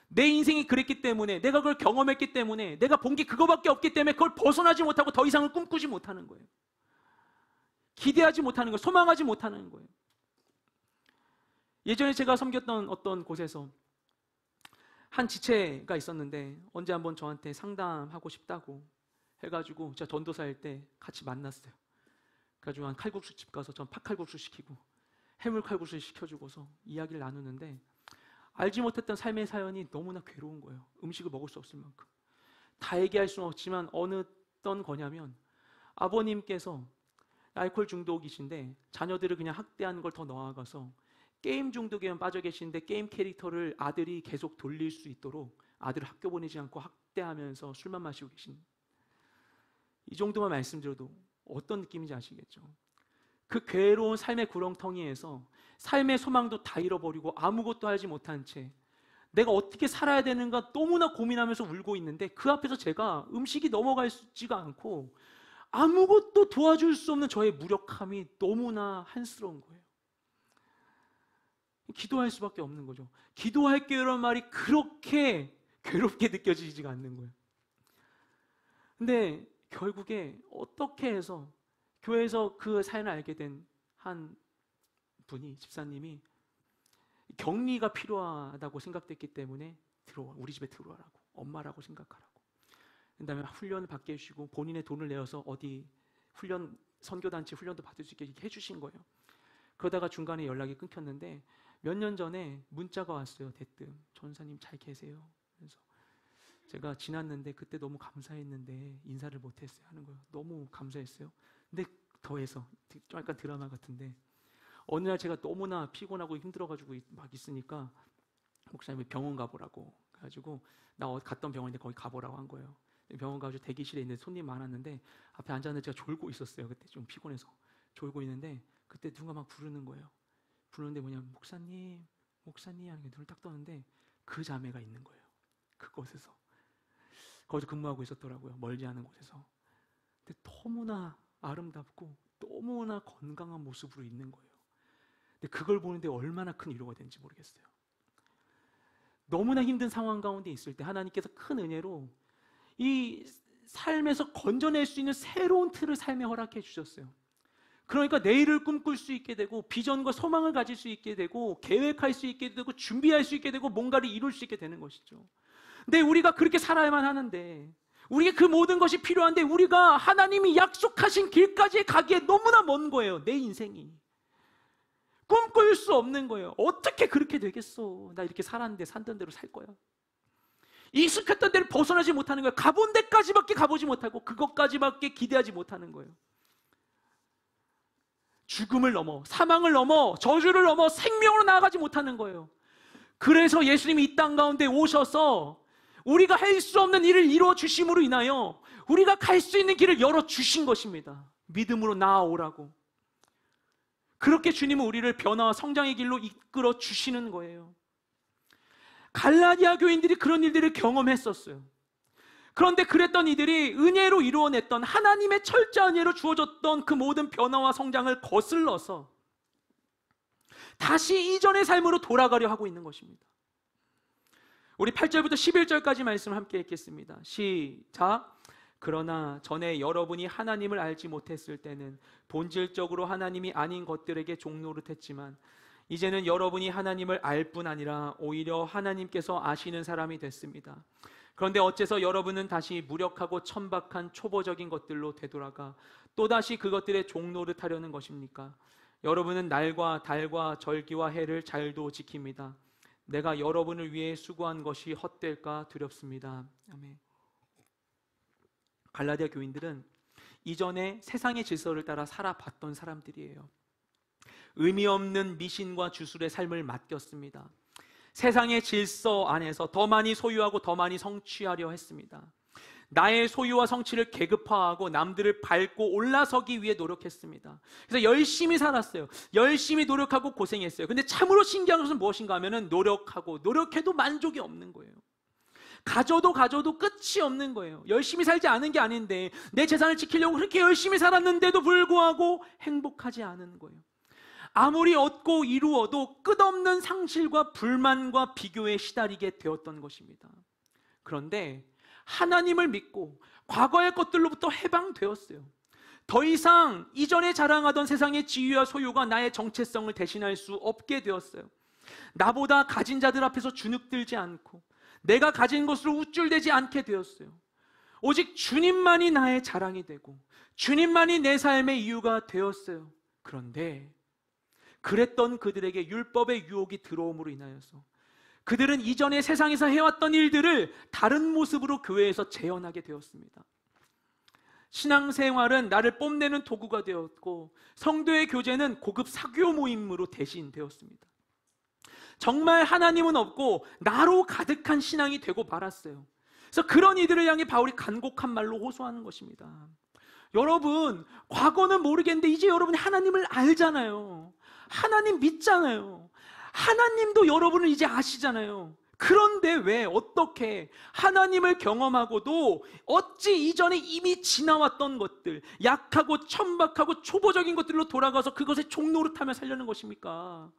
내 인생이 그랬기 때문에, 내가 그걸 경험했기 때문에, 내가 본 게 그거밖에 없기 때문에 그걸 벗어나지 못하고 더 이상을 꿈꾸지 못하는 거예요. 기대하지 못하는 거예요. 소망하지 못하는 거예요. 예전에 제가 섬겼던 어떤 곳에서 한 지체가 있었는데 언제 한번 저한테 상담하고 싶다고 해가지고 제가 전도사일 때 같이 만났어요. 그래가지고 한 칼국수집 가서 전 팥칼국수 시키고 해물칼국수 시켜주고서 이야기를 나누는데 알지 못했던 삶의 사연이 너무나 괴로운 거예요. 음식을 먹을 수 없을 만큼. 다 얘기할 수는 없지만 어느 떤 거냐면 아버님께서 알코올 중독이신데 자녀들을 그냥 학대하는 걸 더 나아가서 게임 중독에만 빠져 계시는데 게임 캐릭터를 아들이 계속 돌릴 수 있도록 아들을 학교 보내지 않고 학대하면서 술만 마시고 계신, 이 정도만 말씀드려도 어떤 느낌인지 아시겠죠? 그 괴로운 삶의 구렁텅이에서 삶의 소망도 다 잃어버리고 아무것도 하지 못한 채 내가 어떻게 살아야 되는가 너무나 고민하면서 울고 있는데 그 앞에서 제가 음식이 넘어가지가 않고 아무것도 도와줄 수 없는 저의 무력함이 너무나 한스러운 거예요. 기도할 수밖에 없는 거죠. 기도할게요 이런 말이 그렇게 괴롭게 느껴지지가 않는 거예요. 근데 결국에 어떻게 해서 교회에서 그 사연을 알게 된 한 분이, 집사님이 격리가 필요하다고 생각됐기 때문에 우리 집에 들어와라고, 엄마라고 생각하라고, 그 다음에 훈련을 받게 해주시고 본인의 돈을 내어서 어디 훈련, 선교단체 훈련도 받을 수 있게 해주신 거예요. 그러다가 중간에 연락이 끊겼는데 몇 년 전에 문자가 왔어요. 대뜸 전사님 잘 계세요. 그래서 제가 지났는데 그때 너무 감사했는데 인사를 못했어요 하는 거예요. 너무 감사했어요. 근데 더해서 좀 약간 드라마 같은데 어느 날 제가 너무나 피곤하고 힘들어가지고 막 있으니까 목사님이 병원 가보라고 그래가지고 나 갔던 병원인데 거기 가보라고 한 거예요. 병원 가서 대기실에 있는 손님 많았는데 앞에 앉았는데 제가 졸고 있었어요. 그때 좀 피곤해서 졸고 있는데 그때 누가 막 부르는 거예요. 부르는데 뭐냐면 목사님 하는 게 눈을 딱 떴는데 그 자매가 있는 거예요. 그곳에서 거기서 근무하고 있었더라고요. 멀지 않은 곳에서. 근데 너무나 아름답고 너무나 건강한 모습으로 있는 거예요. 근데 그걸 보는데 얼마나 큰 위로가 되는지 모르겠어요. 너무나 힘든 상황 가운데 있을 때 하나님께서 큰 은혜로 이 삶에서 건져낼 수 있는 새로운 틀을 삶에 허락해 주셨어요. 그러니까 내일을 꿈꿀 수 있게 되고 비전과 소망을 가질 수 있게 되고 계획할 수 있게 되고 준비할 수 있게 되고 뭔가를 이룰 수 있게 되는 것이죠. 근데 우리가 그렇게 살아야만 하는데, 우리에게 그 모든 것이 필요한데 우리가 하나님이 약속하신 길까지 가기에 너무나 먼 거예요. 내 인생이 꿈꿀 수 없는 거예요. 어떻게 그렇게 되겠어. 나 이렇게 살았는데 산던 대로 살 거야. 익숙했던 데를 벗어나지 못하는 거예요. 가본 데까지밖에 가보지 못하고 그것까지밖에 기대하지 못하는 거예요. 죽음을 넘어, 사망을 넘어, 저주를 넘어 생명으로 나아가지 못하는 거예요. 그래서 예수님이 이 땅 가운데 오셔서 우리가 할 수 없는 일을 이루어 주심으로 인하여 우리가 갈 수 있는 길을 열어 주신 것입니다. 믿음으로 나아오라고. 그렇게 주님은 우리를 변화와 성장의 길로 이끌어 주시는 거예요. 갈라디아 교인들이 그런 일들을 경험했었어요. 그런데 그랬던 이들이 은혜로 이루어냈던, 하나님의 철저한 은혜로 주어졌던 그 모든 변화와 성장을 거슬러서 다시 이전의 삶으로 돌아가려 하고 있는 것입니다. 우리 8절부터 11절까지 말씀을 함께 읽겠습니다. 시작. 그러나 전에 여러분이 하나님을 알지 못했을 때는 본질적으로 하나님이 아닌 것들에게 종노릇했지만 이제는 여러분이 하나님을 알 뿐 아니라 오히려 하나님께서 아시는 사람이 됐습니다. 그런데 어째서 여러분은 다시 무력하고 천박한 초보적인 것들로 되돌아가 또다시 그것들의 종노릇하려는 것입니까? 여러분은 날과 달과 절기와 해를 잘도 지킵니다. 내가 여러분을 위해 수고한 것이 헛될까 두렵습니다. 아멘. 갈라디아 교인들은 이전에 세상의 질서를 따라 살아봤던 사람들이에요. 의미 없는 미신과 주술의 삶을 맡겼습니다. 세상의 질서 안에서 더 많이 소유하고 더 많이 성취하려 했습니다. 나의 소유와 성취를 계급화하고 남들을 밟고 올라서기 위해 노력했습니다. 그래서 열심히 살았어요. 열심히 노력하고 고생했어요. 근데 참으로 신기한 것은 무엇인가 하면은 노력해도 만족이 없는 거예요. 가져도 끝이 없는 거예요. 열심히 살지 않은 게 아닌데 내 재산을 지키려고 그렇게 열심히 살았는데도 불구하고 행복하지 않은 거예요. 아무리 얻고 이루어도 끝없는 상실과 불만과 비교에 시달리게 되었던 것입니다. 그런데 하나님을 믿고 과거의 것들로부터 해방되었어요. 더 이상 이전에 자랑하던 세상의 지위와 소유가 나의 정체성을 대신할 수 없게 되었어요. 나보다 가진 자들 앞에서 주눅들지 않고 내가 가진 것으로 우쭐대지 않게 되었어요. 오직 주님만이 나의 자랑이 되고 주님만이 내 삶의 이유가 되었어요. 그런데 그랬던 그들에게 율법의 유혹이 들어옴으로 인하여서 그들은 이전에 세상에서 해왔던 일들을 다른 모습으로 교회에서 재현하게 되었습니다. 신앙생활은 나를 뽐내는 도구가 되었고 성도의 교제는 고급 사교 모임으로 대신되었습니다. 정말 하나님은 없고 나로 가득한 신앙이 되고 말았어요. 그래서 그런 이들을 향해 바울이 간곡한 말로 호소하는 것입니다. 여러분, 과거는 모르겠는데 이제 여러분이 하나님을 알잖아요. 하나님 믿잖아요. 하나님도 여러분을 이제 아시잖아요. 그런데 왜 어떻게 하나님을 경험하고도 어찌 이전에 이미 지나왔던 것들, 약하고 천박하고 초보적인 것들로 돌아가서 그것에 종노릇하며 살려는 것입니까?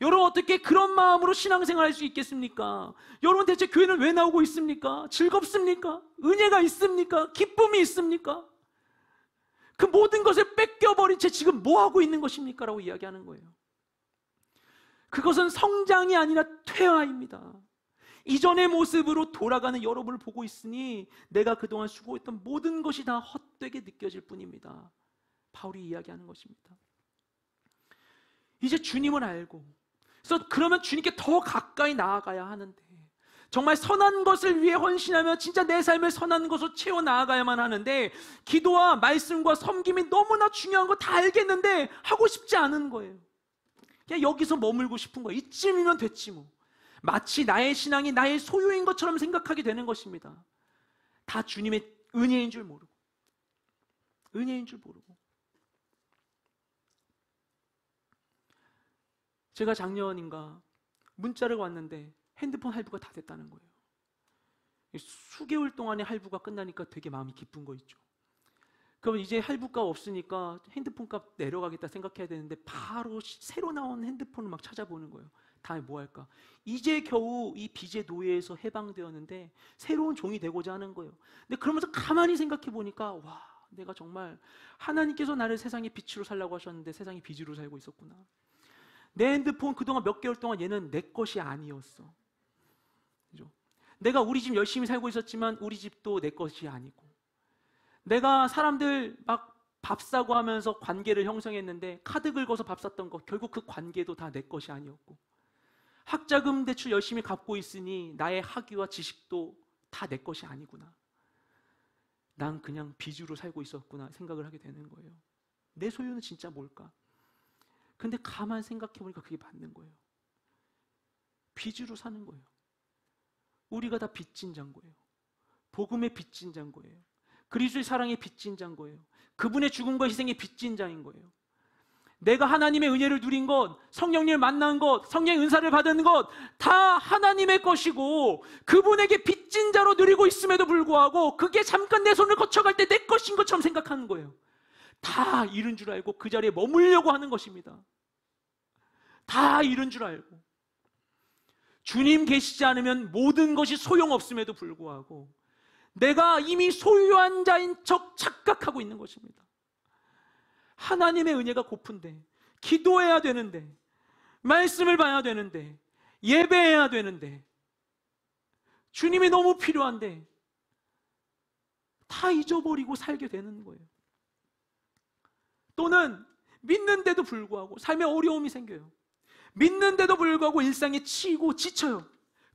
여러분, 어떻게 그런 마음으로 신앙생활 할 수 있겠습니까? 여러분, 대체 교회는 왜 나오고 있습니까? 즐겁습니까? 은혜가 있습니까? 기쁨이 있습니까? 그 모든 것을 뺏겨버린 채 지금 뭐 하고 있는 것입니까? 라고 이야기하는 거예요. 그것은 성장이 아니라 퇴화입니다. 이전의 모습으로 돌아가는 여러분을 보고 있으니 내가 그동안 수고했던 모든 것이 다 헛되게 느껴질 뿐입니다. 바울이 이야기하는 것입니다. 이제 주님을 알고, 그래서 그러면 주님께 더 가까이 나아가야 하는데, 정말 선한 것을 위해 헌신하며 진짜 내 삶을 선한 것으로 채워 나아가야만 하는데, 기도와 말씀과 섬김이 너무나 중요한 거 다 알겠는데 하고 싶지 않은 거예요. 그냥 여기서 머물고 싶은 거예요. 이쯤이면 됐지 뭐. 마치 나의 신앙이 나의 소유인 것처럼 생각하게 되는 것입니다. 다 주님의 은혜인 줄 모르고, 은혜인 줄 모르고. 제가 작년인가 문자를 왔는데 핸드폰 할부가 다 됐다는 거예요. 수개월 동안의 할부가 끝나니까 되게 마음이 기쁜 거 있죠. 그럼 이제 할부가 없으니까 핸드폰 값 내려가겠다 생각해야 되는데 바로 새로 나온 핸드폰을 막 찾아보는 거예요. 다음에 뭐 할까? 이제 겨우 이 빚의 노예에서 해방되었는데 새로운 종이 되고자 하는 거예요. 근데 그러면서 가만히 생각해 보니까 와, 내가 정말 하나님께서 나를 세상의 빛으로 살라고 하셨는데 세상의 빚으로 살고 있었구나. 내 핸드폰 그동안 몇 개월 동안 얘는 내 것이 아니었어. 그죠? 내가 우리 집 열심히 살고 있었지만 우리 집도 내 것이 아니고, 내가 사람들 막 밥 사고 하면서 관계를 형성했는데 카드 긁어서 밥 샀던 거 결국 그 관계도 다 내 것이 아니었고, 학자금 대출 열심히 갚고 있으니 나의 학위와 지식도 다 내 것이 아니구나. 난 그냥 빚으로 살고 있었구나 생각을 하게 되는 거예요. 내 소유는 진짜 뭘까? 근데 가만 생각해 보니까 그게 맞는 거예요. 빚으로 사는 거예요. 우리가 다 빚진 자인 거예요. 복음의 빚진 자인 거예요. 그리스도의 사랑의 빚진 자인 거예요. 그분의 죽음과 희생의 빚진 자인 거예요. 내가 하나님의 은혜를 누린 것, 성령님을 만난 것, 성령의 은사를 받은 것 다 하나님의 것이고 그분에게 빚진 자로 누리고 있음에도 불구하고 그게 잠깐 내 손을 거쳐갈 때 내 것인 것처럼 생각하는 거예요. 다 잃은 줄 알고 그 자리에 머물려고 하는 것입니다. 다 잃은 줄 알고. 주님 계시지 않으면 모든 것이 소용없음에도 불구하고 내가 이미 소유한 자인 척 착각하고 있는 것입니다. 하나님의 은혜가 고픈데, 기도해야 되는데, 말씀을 봐야 되는데, 예배해야 되는데, 주님이 너무 필요한데 다 잊어버리고 살게 되는 거예요. 또는 믿는데도 불구하고 삶에 어려움이 생겨요. 믿는데도 불구하고 일상에 치이고 지쳐요.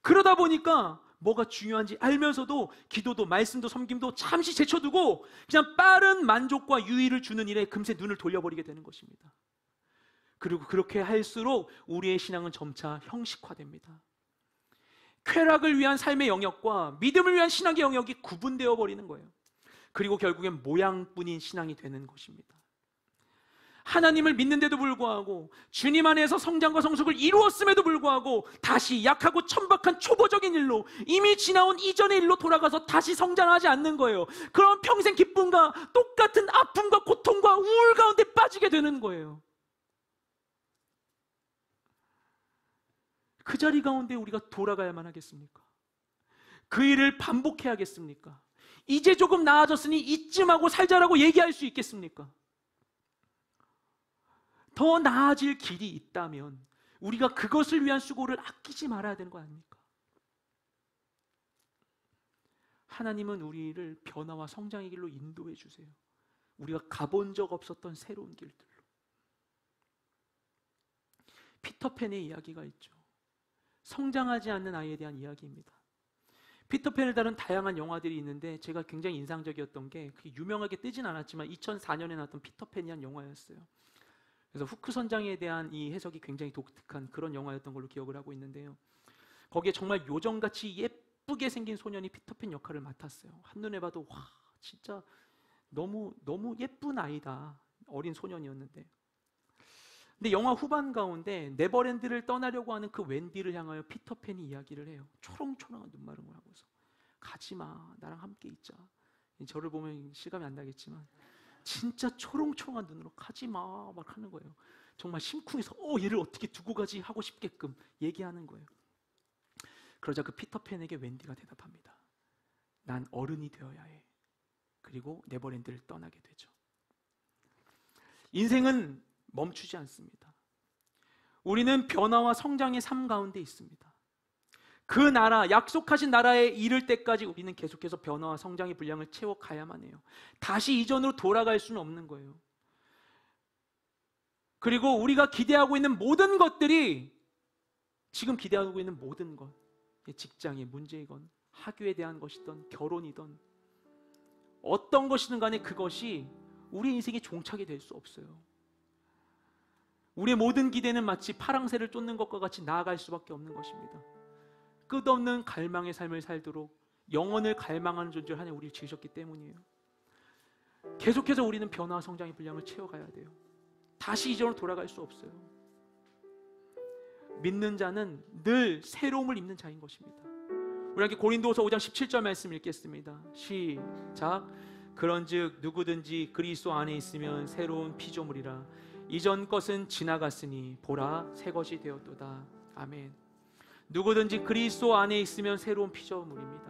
그러다 보니까 뭐가 중요한지 알면서도 기도도 말씀도 섬김도 잠시 제쳐두고 그냥 빠른 만족과 유의를 주는 일에 금세 눈을 돌려버리게 되는 것입니다. 그리고 그렇게 할수록 우리의 신앙은 점차 형식화됩니다. 쾌락을 위한 삶의 영역과 믿음을 위한 신앙의 영역이 구분되어 버리는 거예요. 그리고 결국엔 모양뿐인 신앙이 되는 것입니다. 하나님을 믿는데도 불구하고 주님 안에서 성장과 성숙을 이루었음에도 불구하고 다시 약하고 천박한 초보적인 일로, 이미 지나온 이전의 일로 돌아가서 다시 성장하지 않는 거예요. 그럼 평생 기쁨과 똑같은 아픔과 고통과 우울 가운데 빠지게 되는 거예요. 그 자리 가운데 우리가 돌아가야만 하겠습니까? 그 일을 반복해야겠습니까? 이제 조금 나아졌으니 이쯤하고 살자라고 얘기할 수 있겠습니까? 더 나아질 길이 있다면 우리가 그것을 위한 수고를 아끼지 말아야 되는 거 아닙니까? 하나님은 우리를 변화와 성장의 길로 인도해 주세요. 우리가 가본 적 없었던 새로운 길들로. 피터팬의 이야기가 있죠. 성장하지 않는 아이에 대한 이야기입니다. 피터팬을 다룬 다양한 영화들이 있는데 제가 굉장히 인상적이었던 게, 그게 유명하게 뜨진 않았지만 2004년에 나왔던 피터팬이란 영화였어요. 그래서 후크 선장에 대한 이 해석이 굉장히 독특한 그런 영화였던 걸로 기억을 하고 있는데요. 거기에 정말 요정같이 예쁘게 생긴 소년이 피터팬 역할을 맡았어요. 한눈에 봐도 와, 진짜 너무 예쁜 아이다. 어린 소년이었는데. 근데 영화 후반 가운데 네버랜드를 떠나려고 하는 그 웬디를 향하여 피터팬이 이야기를 해요. 초롱초롱한 눈마름을 하고서, 가지마, 나랑 함께 있자. 저를 보면 실감이 안 나겠지만 진짜 초롱초롱한 눈으로 가지마 막 하는 거예요. 정말 심쿵해서 얘를 어떻게 두고 가지 하고 싶게끔 얘기하는 거예요. 그러자 그 피터팬에게 웬디가 대답합니다. 난 어른이 되어야 해. 그리고 네버랜드를 떠나게 되죠. 인생은 멈추지 않습니다. 우리는 변화와 성장의 삶 가운데 있습니다. 그 나라, 약속하신 나라에 이를 때까지 우리는 계속해서 변화와 성장의 분량을 채워가야만 해요. 다시 이전으로 돌아갈 수는 없는 거예요. 그리고 우리가 기대하고 있는 모든 것들이, 지금 기대하고 있는 모든 것, 직장의 문제이건 학교에 대한 것이든 결혼이든 어떤 것이든 간에 그것이 우리 인생의 종착이 될 수 없어요. 우리의 모든 기대는 마치 파랑새를 쫓는 것과 같이 나아갈 수밖에 없는 것입니다. 끝없는 갈망의 삶을 살도록 영혼을 갈망하는 존재를 하나님 우리를 지으셨기 때문이에요. 계속해서 우리는 변화와 성장의 분량을 채워가야 돼요. 다시 이전으로 돌아갈 수 없어요. 믿는 자는 늘 새로움을 입는 자인 것입니다. 우리 함께 고린도후서 5장 17절 말씀 읽겠습니다. 시작. 그런즉 누구든지 그리스도 안에 있으면 새로운 피조물이라. 이전 것은 지나갔으니 보라 새 것이 되었도다. 아멘. 누구든지 그리스도 안에 있으면 새로운 피조물입니다.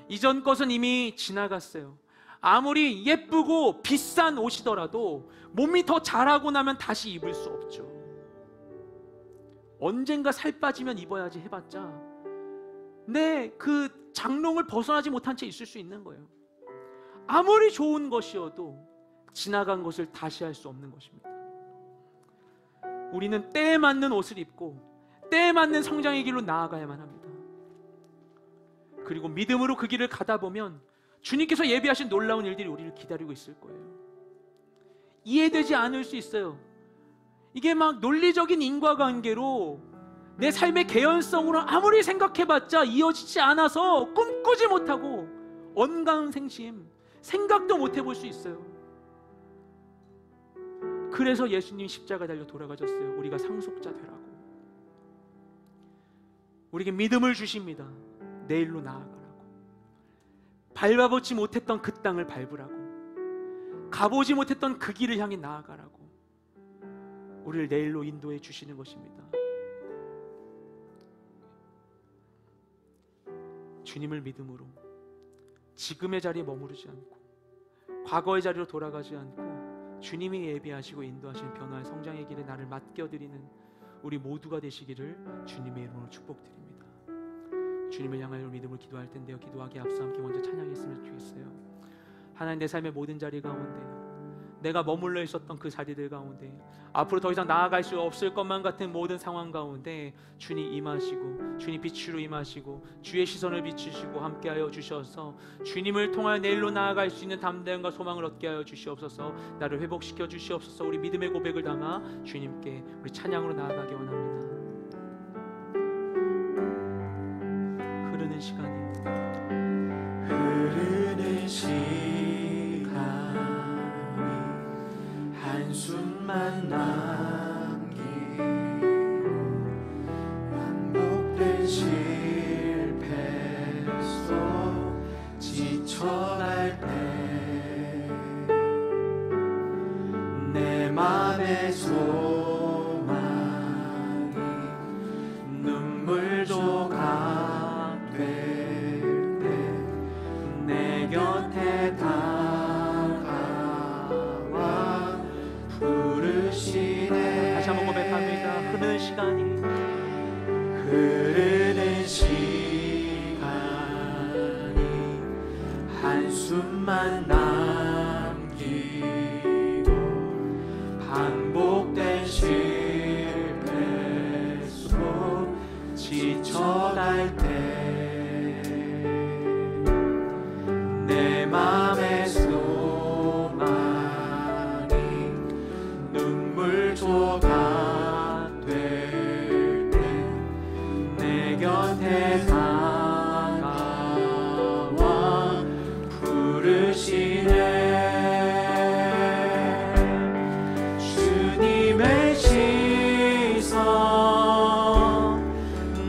이전 것은 이미 지나갔어요. 아무리 예쁘고 비싼 옷이더라도 몸이 더 자라고 나면 다시 입을 수 없죠. 언젠가 살 빠지면 입어야지 해봤자 그 장롱을 벗어나지 못한 채 있을 수 있는 거예요. 아무리 좋은 것이어도 지나간 것을 다시 할 수 없는 것입니다. 우리는 때에 맞는 옷을 입고 때에 맞는 성장의 길로 나아가야만 합니다. 그리고 믿음으로 그 길을 가다 보면 주님께서 예비하신 놀라운 일들이 우리를 기다리고 있을 거예요. 이해되지 않을 수 있어요. 이게 막 논리적인 인과관계로 내 삶의 개연성으로 아무리 생각해봤자 이어지지 않아서 꿈꾸지 못하고 언강생심, 생각도 못 해볼 수 있어요. 그래서 예수님이 십자가 달려 돌아가셨어요. 우리가 상속자 되라고. 우리에게 믿음을 주십니다. 내일로 나아가라고. 밟아보지 못했던 그 땅을 밟으라고. 가보지 못했던 그 길을 향해 나아가라고. 우리를 내일로 인도해 주시는 것입니다. 주님을 믿음으로 지금의 자리에 머무르지 않고 과거의 자리로 돌아가지 않고 주님이 예비하시고 인도하시는 변화의 성장의 길에 나를 맡겨드리는 우리 모두가 되시기를 주님의 이름으로 축복드립니다. 주님을 향하여 믿음으로 기도할 텐데요. 기도하기 앞서 함께 먼저 찬양했으면 좋겠어요. 하나님, 내 삶의 모든 자리 가운데, 내가 머물러 있었던 그 자리들 가운데, 앞으로 더 이상 나아갈 수 없을 것만 같은 모든 상황 가운데 주님 임하시고, 주님 빛으로 임하시고 주의 시선을 비추시고 함께하여 주셔서 주님을 통하여 내일로 나아갈 수 있는 담대함과 소망을 얻게 하여 주시옵소서. 나를 회복시켜 주시옵소서. 우리 믿음의 고백을 담아 주님께 우리 찬양으로 나아가기 원합니다. 흐르는 시간이 흐르는 시간이 한 한숨만 남기고 반복된 실패로 지쳐갈 때 내 맘의 소망이 눈물 조각 될 때 내 곁에 다가와 부르시네. 다시 한번 고백합니다. 흐르는 시간이 한숨만 남기고 반복된 실패 속 지쳐갈 때 내 맘의 소망이 눈물 조각 될 때 내 곁에 다가와 부르시네. 주님의 시선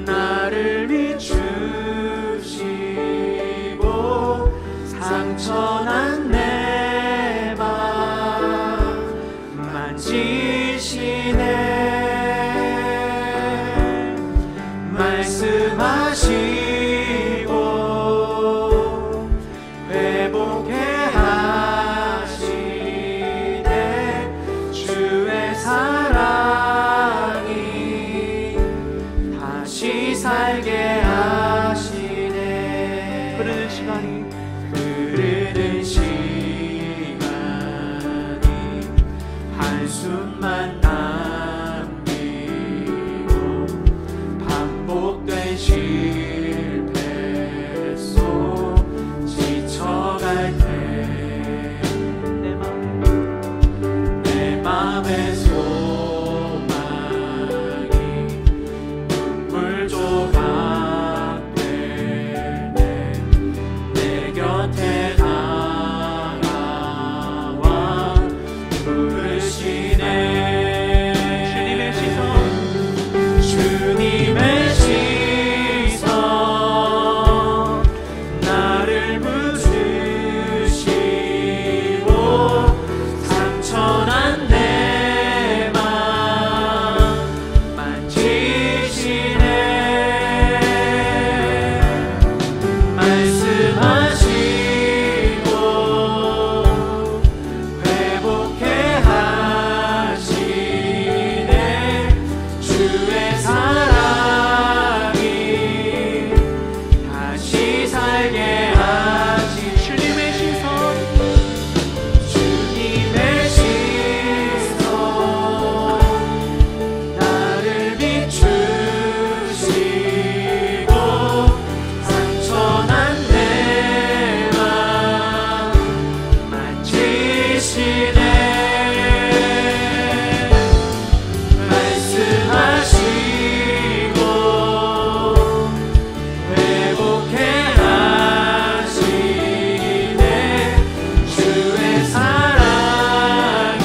나를 비추시고 상처난 내 맘 만지시네. 말씀하시고 회복해 하시네. 주의 사랑이 다시 살게 하시네. 흐르는 시간이 한숨만 남기고 반복된 실패 속 지쳐갈 때 내 맘의 소망이 눈물 조각 될 때 내 곁에 다가와 부르시네. 주님의 시선 나를 부으시고 상처난 내 맘 만지시네. 말씀하시고 회복해 하시네. 주의 사랑이 다시 살게 하시. 주님의 시선 나를 비추시고 상처난 내 맘 만지시네. 말씀하시고 회복해 하시네. 주의 사랑이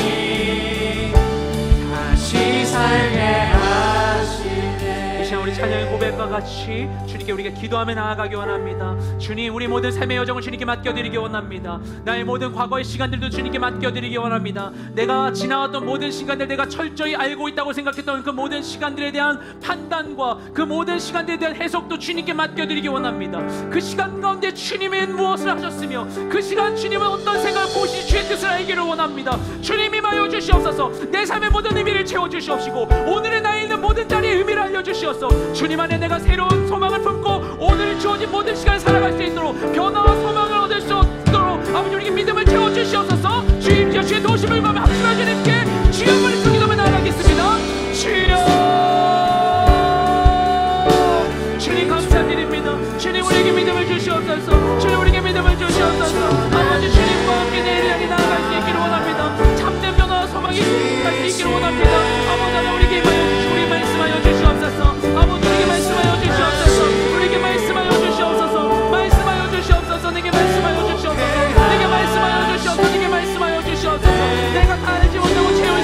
다시 살게 하시네. 이 시간 우리 찬양의 고백과 같이 주님께 우리가 기도하며 나아가기 원합니다. 주님, 우리 모든 삶의 여정을 주님께 맡겨드리기 원합니다. 나의 모든 과거의 시간들도 주님께 맡겨드리기 원합니다. 내가 지나왔던 모든 시간들, 내가 철저히 알고 있다고 생각했던 그 모든 시간들에 대한 판단과 그 모든 시간들에 대한 해석도 주님께 맡겨드리기 원합니다. 그 시간 가운데 주님이 무엇을 하셨으며 그 시간 주님은 어떤 생각을 보시 주의 뜻을 알기를 원합니다. 주님이 임하여 주시옵소서. 내 삶의 모든 의미를 채워주시옵시고 오늘의 나에 있는 모든 자리의 의미를 알려주시옵소서. 주님 안에 내가 새로운 소망을 품고 오늘 주어진 모든 시간을 살아갈 수 있도록 변화와 소망을 얻을 수 있도록 아버지 우리에게 믿음을 채워주시옵소서. 주님께서 주의 도심을 가며 합심한 주님께 주여 말씀 기도하며 나아가겠습니다. 주여, 주님 감사드립니다. 주님 우리에게 믿음을 주시옵소서. 주님 우리에게 믿음을 주시옵소서. 아버지 주님과 함께 내일 향해 나아갈 수 있기를 원합니다. 참된 변화와 소망이 갈 수 있기를 원합니다. 아버지 하나님 우리에게 임하여 주시고 우리 말씀하여 주시옵소서. 아버지 우리에게 말씀하여 주시옵소서. 우리에게 말씀하여 주시옵소서. 말씀하여 주시옵소서. 내게 말씀하여 주시옵소서. 내게 말씀하여 주시옵소서. 내게 말씀하여 주시옵소서. 내가 다 알지 못하고 채우려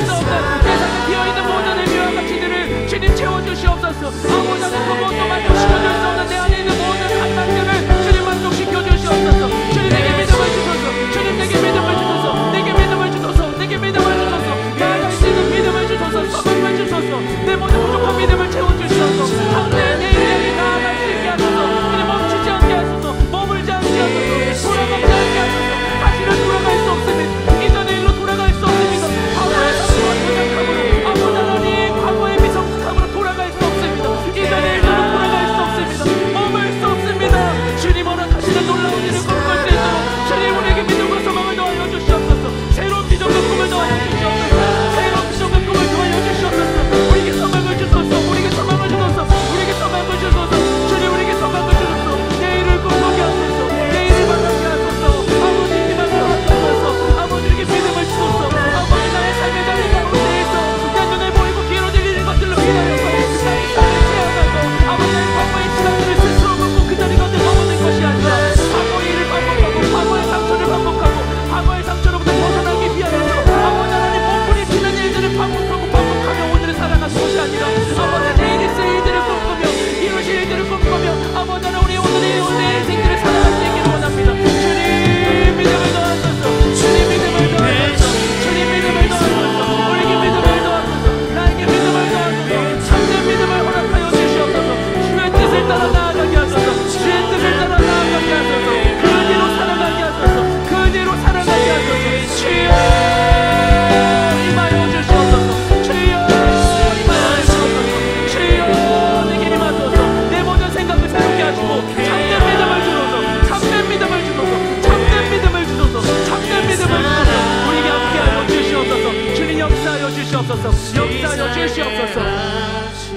주시옵소서. 역사하여 주시옵소서.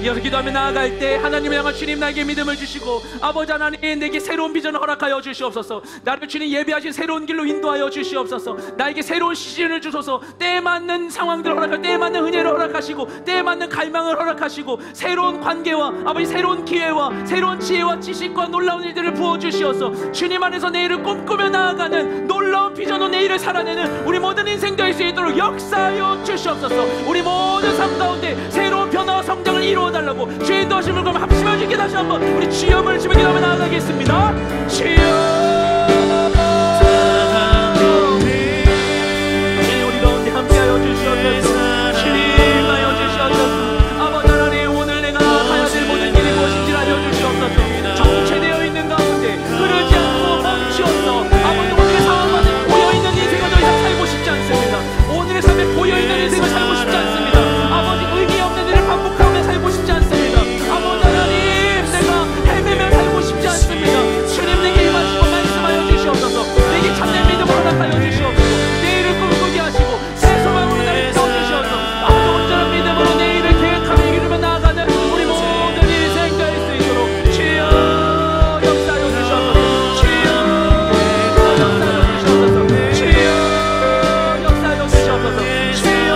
이어서 기도하며 나아갈 때 하나님을 향한 주님 나에게 믿음을 주시고 아버지 하나님 내게 새로운 비전을 허락하여 주시옵소서. 나를 주님 예비하신 새로운 길로 인도하여 주시옵소서. 나에게 새로운 시즌을 주소서. 때에 맞는 상황들을 허락하시고 때에 맞는 은혜를 허락하시고 때에 맞는 갈망을 허락하시고 새로운 관계와 아버지 새로운 기회와 새로운 지혜와 지식과 놀라운 일들을 부어주시옵소서. 주님 안에서 내일을 꿈꾸며 나아가는 놀라운 비전으로 내일을 살아내는 우리 모든 인생 될 수 있도록 역사하여 주시옵소서. 우리 모든 삶 가운데 새로운 변화와 성장을 이루어달라고 주의 인도하심을 그럼 합심하여 주께 다시 한번 우리 주여를 주며 기도하며 나아가겠습니다. 주여 우리 가운데 함께하여 주시옵소서. 주님하여 주시옵소서. 아버지 하나님 오늘 내가 가야 될 모든 일이 무엇인지 알려주시옵소서. 정체되어 있는 가운데 흐르지 않고 멈추어서 아버지 오늘의 상황 가운데 고여있는 인생을 더 이상 살고 싶지 않습니다. 오늘의 삶에 고여있는 인생을 살고 싶지 않습니다. 아버지 의미 없는 일을 반복하며 살고 싶지 않습니다. 아버지 하나님 내가 헤매며 살고 싶지 않습니다. 주님 내게 임하시고 말씀하여 주시옵소서. 내게 참된 믿음을 허락하여 주시옵소서. 내일을 꿈꾸게 하시고 새 소망으로 나를 세워주시옵소서. 아버지 온전한 믿음으로 내일을 계획하며 이루며 나아가는 우리 모든 인생 될 수 있도록 주여 역사하여 주시옵소서. 주여 역사하여 주시옵소서. 주여 역사하여 주시옵소서. 주여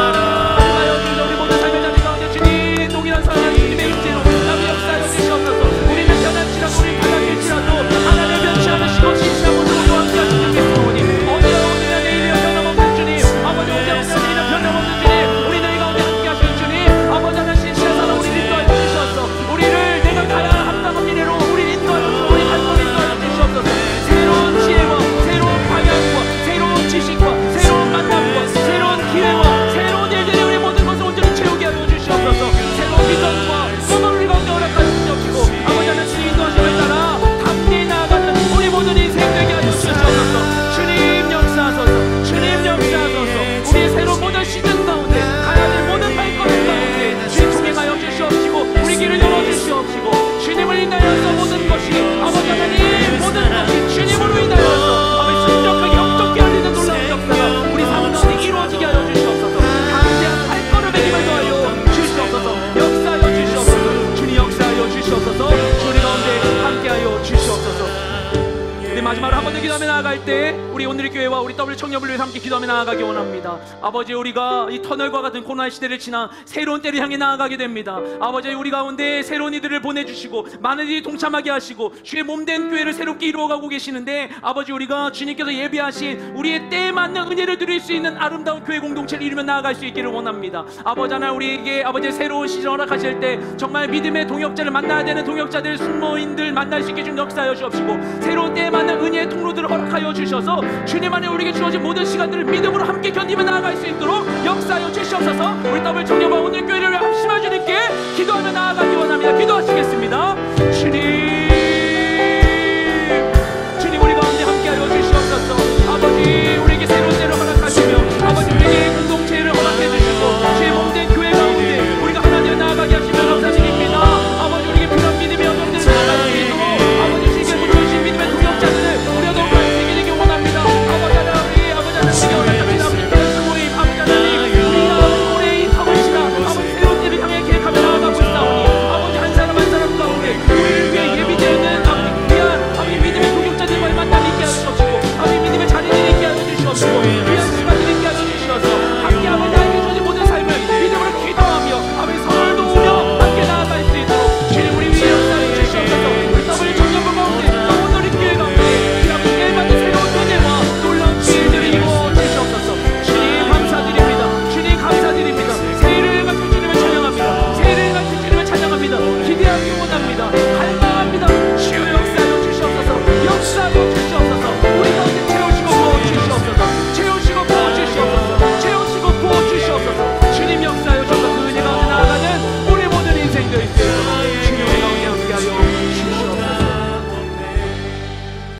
역사하여 주시옵소서. 우리 모든 삶의 자리 가운데 주님 동일한 사랑하는 주님의 임재로 나를 역사하여 주시옵소서. 우리는 변할지라도 우리 바닥일지라도 하나님을 변치하시고 신실한 모습으로 함께 하시는 주님 오늘이나 내일이나 변함없는 주님 아버지 오늘이나 내일이나 변함없는 주님 우리 너희 가운데 함께 하시는 주님 아버지 하나님 신실한 사랑 우리 인도하여 주시옵소서. 우리를 내가 가야 한다는 미래로 우리 인도하여 주시옵소서. 우리 갈곳 인도하여 주시옵소서. 새로운 지혜와 새로운 방향과 새로운 지식과 새로운 만남과 새로운 기회와 새로운 일들이 우리 모든 것을 온전히 채우게 하여 주시옵소서. 새로운 비전과 소망을 우리 가운데 허락하여 주시옵시고 아버지 하나님 주님 인도하심을 따라 담대히 나아가는 우리 모든 인생 되게 하여 주시옵소서. 주님 역사하소서. 주님 역사하소서. 우리의 새로운 모든 시즌 가운데 가야 될 모든 발걸음 가운데 주님 동행하여 주시옵시고 우리 길을 열어주시옵시고 주님을 인하여서 모든 것이 아버지 하나님 모든 것이 주님으로 인하여서 아버지 순적하게 혁적게 열리는 놀라운 역사가 우리 삶 가운데 이루어지게 하여 주시옵소서. 강제한 발걸음의 힘을 더하여 주시옵소서. 역사하여 주시옵소서. 주님 역사하여 주시옵소서. 주님 가운데 함께하여 주시옵소서. 우리 마지막으로 한 번 더 기도하며 나아갈 때 우리 오늘의 교회와 우리 W 청년을 위해서 함께 기도하며 나아가기 원합니다. 아버지 우리가 이 터널과 같은 코로나 시대를 지나 새로운 때를 향해 나아가게 됩니다. 아버지 우리 가운데 새로운 이들을 보내주시고 많은 이들이 동참하게 하시고 주의 몸된 교회를 새롭게 이루어가고 계시는데 아버지 우리가 주님께서 예비하신 우리의 때에 맞는 은혜를 드릴 수 있는 아름다운 교회 공동체를 이루며 나아갈 수 있기를 원합니다. 아버지 하나님 우리에게 아버지의 새로운 시즌 허락하실 때 정말 믿음의 동역자를 만나야 되는 동역자들 순모인들 만날 수 있게 좀 역사하여 주옵시고 새로운 때에 맞는 은혜의 통로들을 허락하여 주셔서 주님 안에 우리에게 주어진 모든 시간들을 믿음으로 함께 견디며 나아갈 수 있도록 역사하여 주시옵소서. 우리 더블 청년과 오늘 교회